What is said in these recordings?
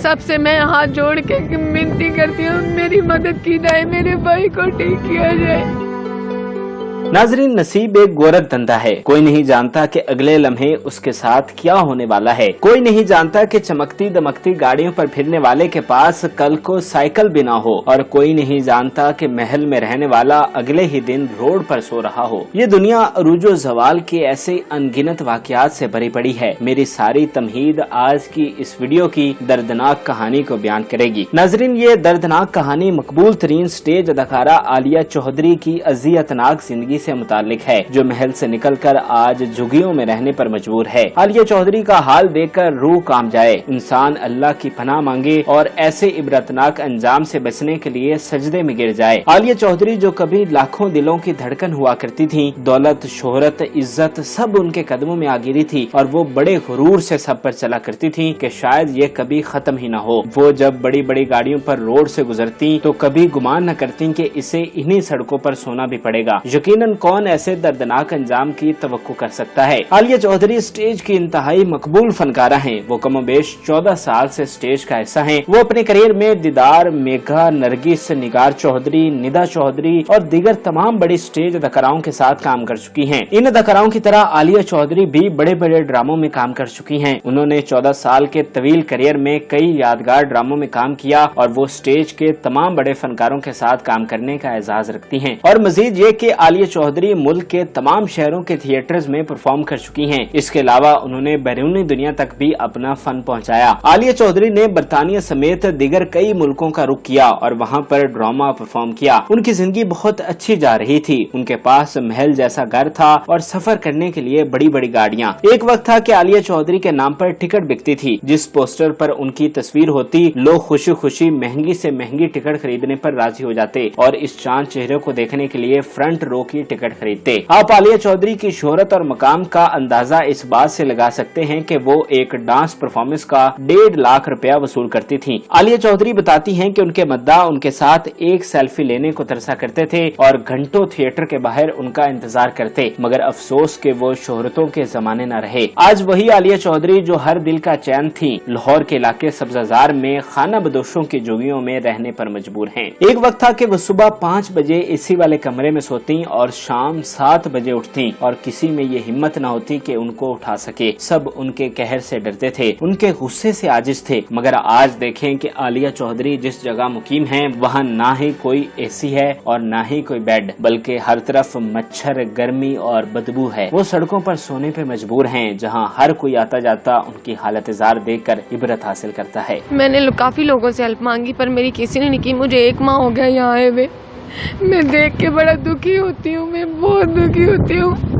سب سے میں ہاتھ جوڑ کے منتی کرتی ہوں میری مدد کی جائے, میرے بھائی کو ٹھیک کیا جائے. ناظرین, نصیب ایک گورکھ دھندا ہے. کوئی نہیں جانتا کہ اگلے لمحے اس کے ساتھ کیا ہونے والا ہے. کوئی نہیں جانتا کہ چمکتی دمکتی گاڑیوں پر پھرنے والے کے پاس کل کو سائیکل بھی نہ ہو, اور کوئی نہیں جانتا کہ محل میں رہنے والا اگلے ہی دن روڈ پر سو رہا ہو. یہ دنیا عروج و زوال کے ایسے انگنت واقعات سے بھری پڑی ہے. میری ساری تمہید آج کی اس ویڈیو کی دردناک کہانی کو بیان کرے گی. ناظرین, یہ دردناک کہانی مقبول ترین سٹیج اداکارہ عالیہ چودھری کی اذیتناک زندگی سے متعلق ہے, جو محل سے نکل کر آج جھگیوں میں رہنے پر مجبور ہے. عالیہ چودھری کا حال دیکھ کر روح کام جائے. انسان اللہ کی پناہ مانگے اور ایسے عبرتناک انجام سے بچنے کے لیے سجدے میں گر جائے. عالیہ چودھری جو کبھی لاکھوں دلوں کی دھڑکن ہوا کرتی تھی, دولت, شہرت, عزت سب ان کے قدموں میں آ گری تھی, اور وہ بڑے غرور سے سب پر چلا کرتی تھی کہ شاید یہ کبھی ختم ہی نہ ہو. وہ جب بڑی بڑی گاڑیوں پر روڈ سے گزرتی تو کبھی گمان نہ کرتی کہ اسے انہی سڑکوں پر سونا بھی پڑے گا. یقیناً کون ایسے دردناک انجام کی توقع کر سکتا ہے. عالیہ چودھری سٹیج کی انتہائی مقبول فنکارہ ہیں. وہ کم و بیش 14 سال سے سٹیج کا حصہ ہیں. وہ اپنے کریئر میں دیدار, میگھا, نرگس, نگار چودھری, ندا چودھری اور دیگر تمام بڑی سٹیج اداکاراؤں کے ساتھ کام کر چکی ہیں. ان اداکاراؤں کی طرح عالیہ چودھری بھی بڑے بڑے ڈراموں میں کام کر چکی ہیں. انہوں نے 14 سال کے طویل کریئر میں کئی یادگار ڈراموں میں کام کیا, اور وہ سٹیج کے تمام بڑے فنکاروں کے ساتھ کام کرنے کا اعزاز رکھتی ہیں. اور مزید یہ کہ عالیہ چودھری ملک کے تمام شہروں کے تھیٹرز میں پرفارم کر چکی ہیں. اس کے علاوہ انہوں نے بیرونی دنیا تک بھی اپنا فن پہنچایا. عالیہ چودھری نے برطانیہ سمیت دیگر کئی ملکوں کا رخ کیا اور وہاں پر ڈرامہ پرفارم کیا. ان کی زندگی بہت اچھی جا رہی تھی. ان کے پاس محل جیسا گھر تھا اور سفر کرنے کے لیے بڑی بڑی گاڑیاں. ایک وقت تھا کہ عالیہ چودھری کے نام پر ٹکٹ بکتی تھی. جس پوسٹر پر ان کی تصویر ہوتی, لوگ خوشی خوشی مہنگی سے مہنگی ٹکٹ خریدنے پر راضی ہو جاتے اور اس چاند چہرے کو دیکھنے کے لیے فرنٹ رو کی ٹکٹ خریدتے. آپ عالیہ چودھری کی شہرت اور مقام کا اندازہ اس بات سے لگا سکتے ہیں کہ وہ ایک ڈانس پرفارمنس کا 1.5 لاکھ روپیہ وصول کرتی تھیں. عالیہ چودھری بتاتی ہیں کہ ان کے مداح ان کے ساتھ ایک سیلفی لینے کو ترسا کرتے تھے اور گھنٹوں تھیٹر کے باہر ان کا انتظار کرتے, مگر افسوس کہ وہ شہرتوں کے زمانے نہ رہے. آج وہی عالیہ چودھری جو ہر دل کا چین تھی, لاہور کے علاقے سبزہ میں خانہ بدوشوں کی جھگیوں میں رہنے پر مجبور ہیں. ایک وقت تھا کہ وہ صبح 5 بجے اے سی والے کمرے میں سوتی اور شام 7 بجے اٹھتی, اور کسی میں یہ ہمت نہ ہوتی کہ ان کو اٹھا سکے. سب ان کے قہر سے ڈرتے تھے, ان کے غصے سے عاجز تھے. مگر آج دیکھیں کہ عالیہ چودھری جس جگہ مقیم ہیں وہاں نہ ہی کوئی اے سی ہے اور نہ ہی کوئی بیڈ, بلکہ ہر طرف مچھر, گرمی اور بدبو ہے. وہ سڑکوں پر سونے پہ مجبور ہیں, جہاں ہر کوئی آتا جاتا ان کی حالت زار دیکھ کر عبرت حاصل کرتا ہے. میں نے کافی لوگوں سے ہیلپ مانگی پر میری کسی نے نہیں کی. مجھے 1 ماہ ہو گیا یہاں آئے ہوئے. میں دیکھ کے بڑا دکھی ہوتی ہوں, میں بہت دکھی ہوتی ہوں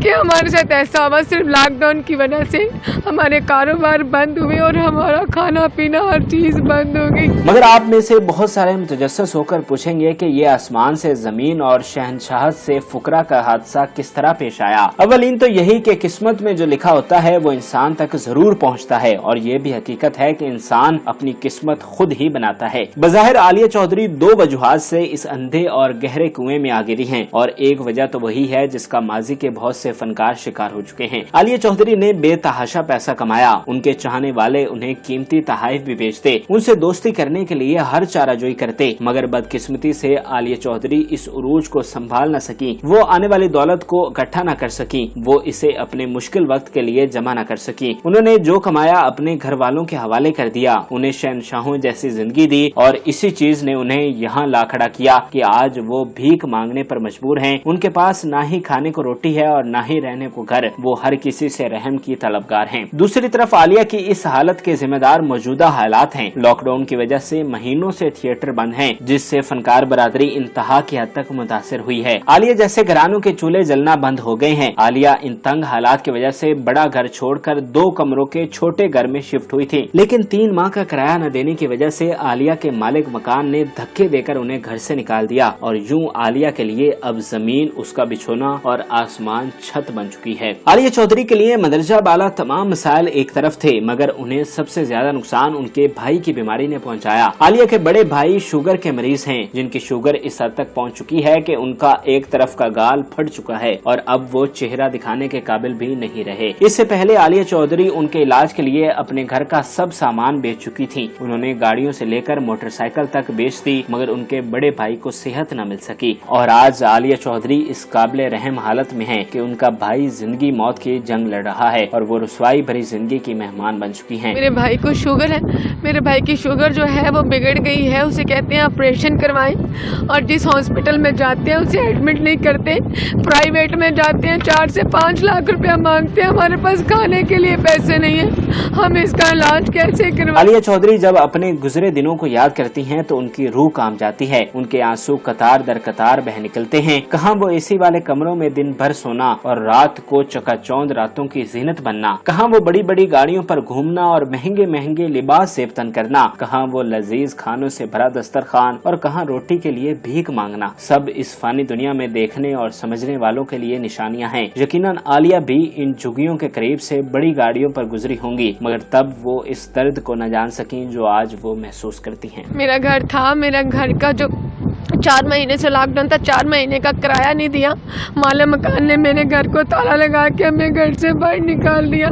کہ ہمارے ساتھ ایسا ہوا. صرف لاک ڈاؤن کی وجہ سے ہمارے کاروبار بند ہوئے اور ہمارا کھانا پینا ہر چیز بند ہو گئی. مگر آپ میں سے بہت سارے متجسس ہو کر پوچھیں گے کہ یہ آسمان سے زمین اور شہنشاہت سے فقرا کا حادثہ کس طرح پیش آیا. اولین تو یہی کہ قسمت میں جو لکھا ہوتا ہے وہ انسان تک ضرور پہنچتا ہے, اور یہ بھی حقیقت ہے کہ انسان اپنی قسمت خود ہی بناتا ہے. بظاہر عالیہ چودھری 2 وجوہات سے اس اندھے اور گہرے کنویں میں آ گری ہیں, اور ایک وجہ تو وہی ہے جس کا ماضی کے بہت سے فنکار شکار ہو چکے ہیں. عالیہ چودھری نے بے تحاشا پیسہ کمایا. ان کے چاہنے والے انہیں قیمتی تحائف بھی بیچتے, ان سے دوستی کرنے کے لیے ہر چارہ جوئی کرتے, مگر بدقسمتی سے عالیہ چودھری اس عروج کو سنبھال نہ سکی. وہ آنے والی دولت کو اکٹھا نہ کر سکی, وہ اسے اپنے مشکل وقت کے لیے جمع نہ کر سکی. انہوں نے جو کمایا اپنے گھر والوں کے حوالے کر دیا, انہیں شہنشاہوں جیسی زندگی دی, اور اسی چیز نے انہیں یہاں لا کھڑا کیا کہ آج وہ بھیک مانگنے پر مجبور ہیں. ان کے پاس نہ ہی کھانے کو روٹی ہے اور نہ ہی رہنے کو گھر. وہ ہر کسی سے رحم کی طلبگار ہیں. دوسری طرف عالیہ کی اس حالت کے ذمہ دار موجودہ حالات ہیں. لاک ڈاؤن کی وجہ سے مہینوں سے تھیٹر بند ہیں, جس سے فنکار برادری انتہا کی حد تک متاثر ہوئی ہے. عالیہ جیسے گھرانوں کے چولہے جلنا بند ہو گئے ہیں. عالیہ ان تنگ حالات کی وجہ سے بڑا گھر چھوڑ کر 2 کمروں کے چھوٹے گھر میں شفٹ ہوئی تھی, لیکن 3 ماہ کا کرایہ نہ دینے کی وجہ سے عالیہ کے مالک مکان نے دھکے دے کر انہیں گھر سے نکال دیا, اور یوں عالیہ کے لیے اب زمین اس کا بچھونا اور आसमान छत बन चुकी है। आलिया चौधरी के लिए मदरजा बाला तमाम मसाइल एक तरफ थे, मगर उन्हें सबसे ज्यादा नुकसान उनके भाई की बीमारी ने पहुंचाया। आलिया के बड़े भाई शुगर के मरीज हैं, जिनकी शुगर इस हद तक पहुंच चुकी है कि उनका एक तरफ का गाल फट चुका है और अब वो चेहरा दिखाने के काबिल भी नहीं रहे। इससे पहले आलिया चौधरी उनके इलाज के लिए अपने घर का सब सामान बेच चुकी थी। उन्होंने गाड़ियों से लेकर मोटरसाइकिल तक बेच दी, मगर उनके बड़े भाई को सेहत न मिल सकी और आज आलिया चौधरी इस काबिल रहम हालत में है कि उनका भाई जिंदगी मौत की जंग लड़ रहा है और वो रुसवाई भरी जिंदगी की मेहमान बन चुकी हैं। मेरे भाई को शुगर है, मेरे भाई की शुगर जो है वो बिगड़ गई है, उसे कहते हैं ऑपरेशन करवाएं और जिस हॉस्पिटल में जाते हैं उसे एडमिट नहीं करते, प्राइवेट में जाते हैं 4 से 5 लाख रुपया मांगते हैं। हमारे पास खाने के लिए पैसे नहीं है, हम इसका इलाज कैसे करवाएं? आलिया चौधरी जब अपने गुजरे दिनों को याद करती हैं तो उनकी रूह कांप जाती है, उनके आंसू कतार दर कतार बह निकलते हैं। कहाँ वो एसी वाले कमरों में दिन भर सोना और रात को चकाचौंध रातों की जीनत बनना, कहाँ वो बड़ी बड़ी गाड़ियों पर घूमना और महंगे महंगे लिबास सेबतन करना, कहाँ वो लजीज खानों से भरा दस्तरखान और कहाँ रोटी के लिए भीख मांगना। सब इस फानी दुनिया में देखने और समझने वालों के लिए निशानियां हैं। यकीनन आलिया भी इन झुग्गियों के करीब से बड़ी गाड़ियों पर गुजरी होंगी, मगर तब वो इस दर्द को न जान सकी जो आज वो महसूस करती हैं। मेरा घर था, मेरा घर का जो 4 महीने से लॉकडाउन था, 4 महीने का किराया नहीं दिया। माले मकान ने मेरे घर को ताला लगा के हमें घर से बाहर निकाल दिया।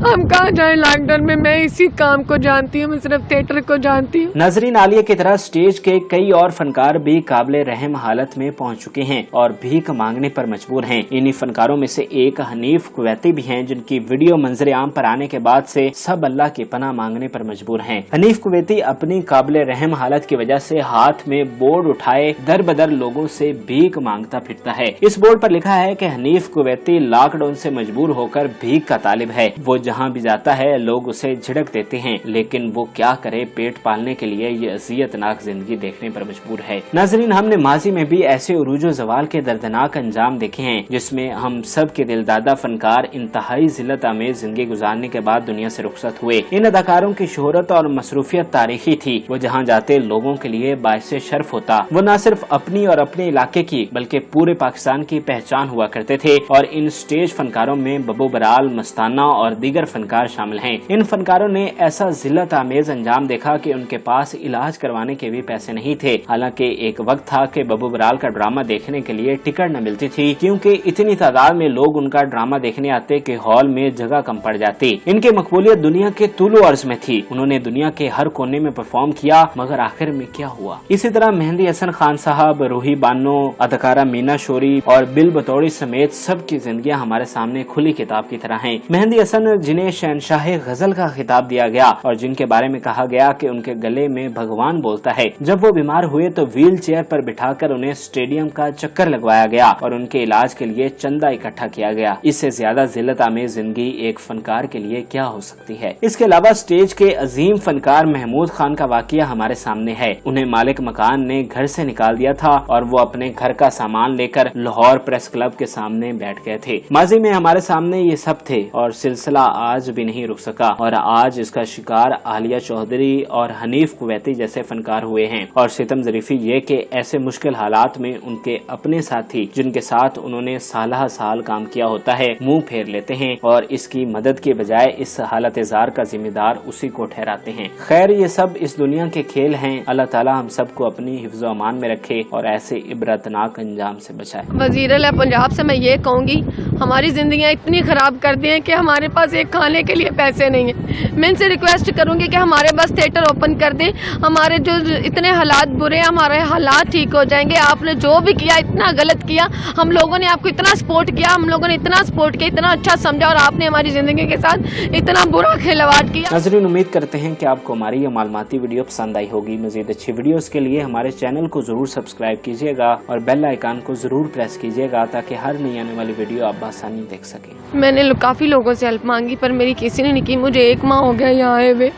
हम कहाँ जाएं लॉकडाउन में? मैं इसी काम को जानती हूँ, मैं सिर्फ थिएटर को जानती हूँ। नाजरीन, आलिया की तरह स्टेज के कई और फनकार भी काबिल रहम हालत में पहुँच चुके हैं और भीख मांगने पर मजबूर हैं। इन्हीं फनकारों में से एक हनीफ कुवैती भी हैं, जिनकी वीडियो मंजर आम पर आने के बाद से सब अल्लाह की पनाह मांगने पर मजबूर हैं। हनीफ कुवैती अपनी काबिल रहम हालत की वजह से हाथ में बोर्ड उठाए दर बदर लोगों से भीख मांगता फिरता है। इस बोर्ड पर लिखा है कि हनीफ कुवैती लॉकडाउन से मजबूर होकर भीख का तालिब है। वो जहां भी जाता है लोग उसे झिड़क देते हैं, लेकिन वो क्या करे, पेट पालने के लिए ये अज़ियतनाक जिंदगी देखने पर मजबूर है। नाज़रीन, हमने माजी में भी ऐसे उरूजो ज़वाल के दर्दनाक अंजाम देखे हैं, जिसमें हम सब के दिलदादा फनकार इंतहाई जिल्लत आमेज जिंदगी गुजारने के बाद दुनिया से रुखसत हुए। इन अदाकारों की शोहरत और मसरूफियत तारीखी थी। वो जहाँ जाते लोगों के लिए बाइसे शर्फ होता। वो न सिर्फ अपनी और अपने इलाके की बल्कि पूरे पाकिस्तान की पहचान हुआ करते थे और इन स्टेज फनकारों में बबू बराल, मस्ताना और दीगर फनकार शामिल हैं। इन फनकारों ने ऐसा जिल्लत आमेज अंजाम देखा कि उनके पास इलाज करवाने के भी पैसे नहीं थे। हालांकि एक वक्त था कि बबू बराल का ड्रामा देखने के लिए टिकट न मिलती थी, क्योंकि इतनी तादाद में लोग उनका ड्रामा देखने आते कि हॉल में जगह कम पड़ जाती। इनकी मकबूलियत दुनिया के तुलो अर्ज में थी। उन्होंने दुनिया के हर कोने में परफॉर्म किया, मगर आखिर में क्या हुआ? इसी तरह मेहंदी हसन खान साहब, रूही बानो, अदाकारा मीना शोरी और बिल बतौड़ी समेत सबकी जिंदगियां हमारे सामने खुली किताब की तरह हैं। मेहंदी हसन, जिन्हें शहनशाह गजल का खिताब दिया गया और जिनके बारे में कहा गया कि उनके गले में भगवान बोलता है, जब वो बीमार हुए तो व्हील चेयर पर बिठाकर उन्हें स्टेडियम का चक्कर लगवाया गया और उनके इलाज के लिए चंदा इकट्ठा किया गया। इससे ज्यादा जिल्लत आमेज जिंदगी एक फनकार के लिए क्या हो सकती है? इसके अलावा स्टेज के अजीम फनकार महमूद खान का वाकया हमारे सामने है। उन्हें मालिक मकान ने घर से निकाल दिया था और वो अपने घर का सामान लेकर लाहौर प्रेस क्लब के सामने बैठ गए थे। माजी में हमारे सामने ये सब थे और सिलसिला आज भी नहीं रुक सका और आज इसका शिकार आलिया चौधरी और हनीफ कुवैती जैसे फनकार हुए हैं। और सितम ज़रीफ़ी ये कि ऐसे मुश्किल हालात में उनके अपने साथी, जिनके साथ उन्होंने साल साल काम किया होता है, मुंह फेर लेते हैं और इसकी मदद के बजाय इस हालत ज़ार का जिम्मेदार उसी को ठहराते हैं। खैर, ये सब इस दुनिया के खेल हैं। अल्लाह ताला हम सबको अपनी हिफ्ज़ व अमान में रखे और ऐसे इबरतनाक अंजाम से बचाए। वज़ीर पंजाब से मैं ये कहूँगी, हमारी जिंदगियाँ इतनी खराब कर दी हैं कि हमारे पास एक खाने के लिए पैसे नहीं है। मैं इनसे रिक्वेस्ट करूँगी कि हमारे बस थिएटर ओपन कर दें। हमारे जो इतने हालात बुरे, हमारे हालात ठीक हो जाएंगे। आपने जो भी किया इतना गलत किया, हम लोगों ने आपको इतना सपोर्ट किया, हम लोगों ने इतना सपोर्ट किया, इतना अच्छा समझा और आपने हमारी जिंदगी के साथ इतना बुरा खिलवाड़ किया। नाज़रीन, उम्मीद करते हैं कि आपको हमारी ये मालूमाती वीडियो पसंद आई होगी। मजीद अच्छी वीडियोस के लिए हमारे चैनल को जरूर सब्सक्राइब कीजिएगा और बेल आइकन को जरूर प्रेस कीजिएगा ताकि हर नई आने वाली वीडियो आप आसानी देख सकें। मैंने काफी लोगों से हेल्प मांगी पर मेरी किसी ने नहीं की। मुझे 1 माह हो गया यहाँ आए हुए।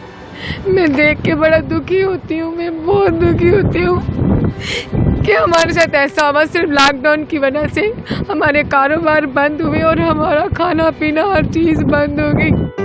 मैं देख के बड़ा दुखी होती हूँ, मैं बहुत दुखी होती हूँ कि हमारे साथ ऐसा हुआ। सिर्फ लॉकडाउन की वजह से हमारे कारोबार बंद हुए और हमारा खाना पीना हर चीज़ बंद हो गई।